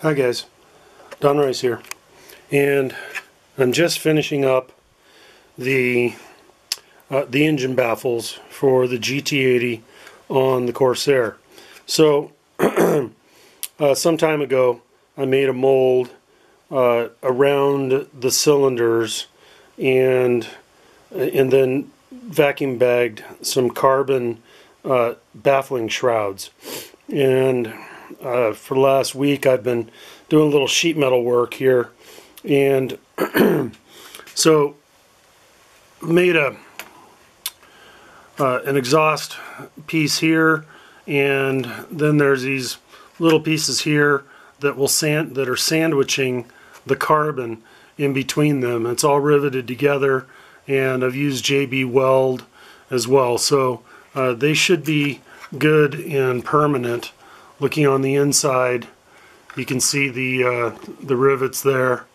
Hi guys, Don Rice here, and I'm just finishing up the engine baffles for the GT80 on the Corsair. So some time ago I made a mold around the cylinders and then vacuum bagged some carbon baffling shrouds, and for the last week I've been doing a little sheet metal work here, and so made an exhaust piece here, and then there's these little pieces here that are sandwiching the carbon in between them. It's all riveted together, and I've used JBWelded as well, so they should be good and permanent. Looking on the inside, you can see the rivets there.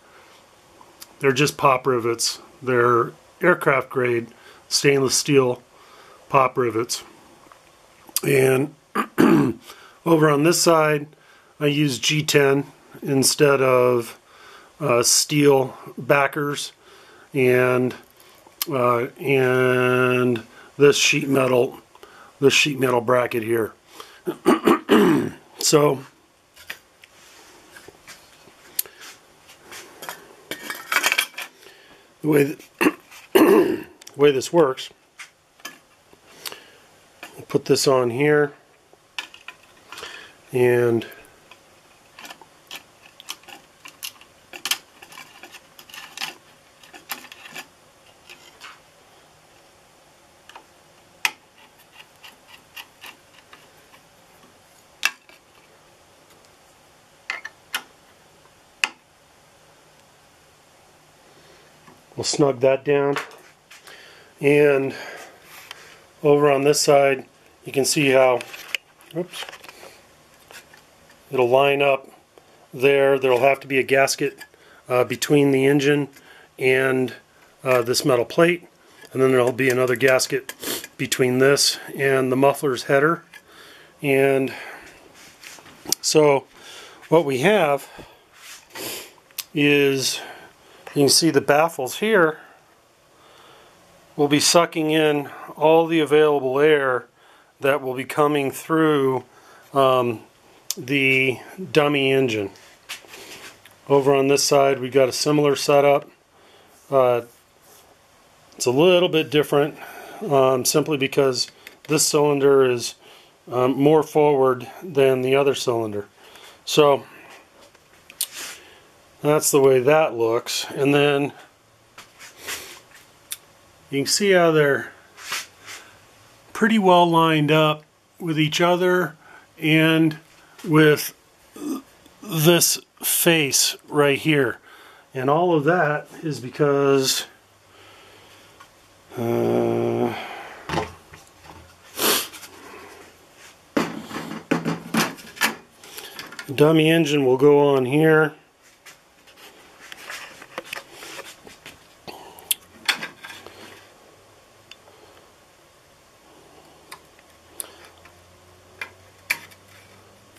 They're just pop rivets. They're aircraft grade stainless steel pop rivets. And over on this side, I use G10 instead of steel backers, and this sheet metal bracket here. So the way this works, we'll put this on here, and we'll snug that down. And over on this side, you can see how, oops, it'll line up there. There'll have to be a gasket between the engine and this metal plate, and then there'll be another gasket between this and the muffler's header. And so what we have is, you can see the baffles here will be sucking in all the available air that will be coming through the dummy engine. Over on this side we've got a similar setup. It's a little bit different simply because this cylinder is more forward than the other cylinder. So that's the way that looks. And then you can see how they're pretty well lined up with each other and with this face right here. And all of that is because the dummy engine will go on here.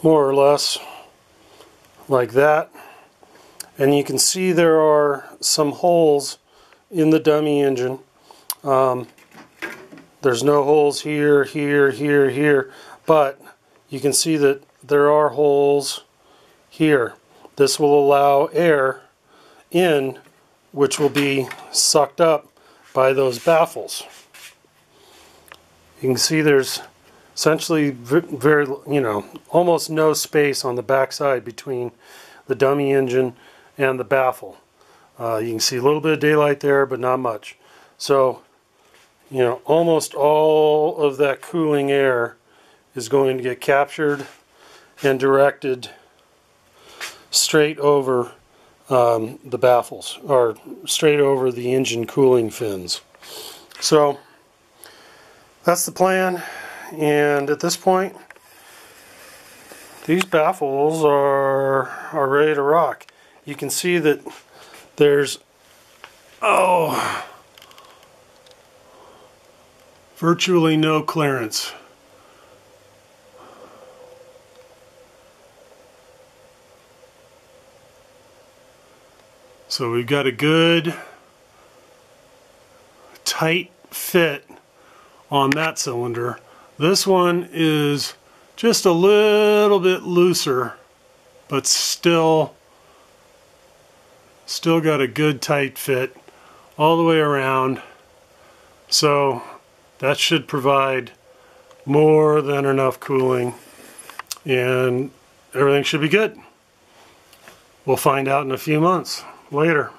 More or less like that, and you can see there are some holes in the dummy engine. There's no holes here, here, here, here, but you can see that there are holes here. This will allow air in, which will be sucked up by those baffles. You can see there's essentially very, almost no space on the back side between the dummy engine and the baffle. You can see a little bit of daylight there, but not much. So, almost all of that cooling air is going to get captured and directed straight over the baffles, or straight over the engine cooling fins. So that's the plan. And at this point, these baffles are ready to rock. You can see that there's virtually no clearance. So we've got a good tight fit on that cylinder. This one is just a little bit looser, but still got a good tight fit all the way around. So that should provide more than enough cooling and everything should be good. We'll find out in a few months. Later.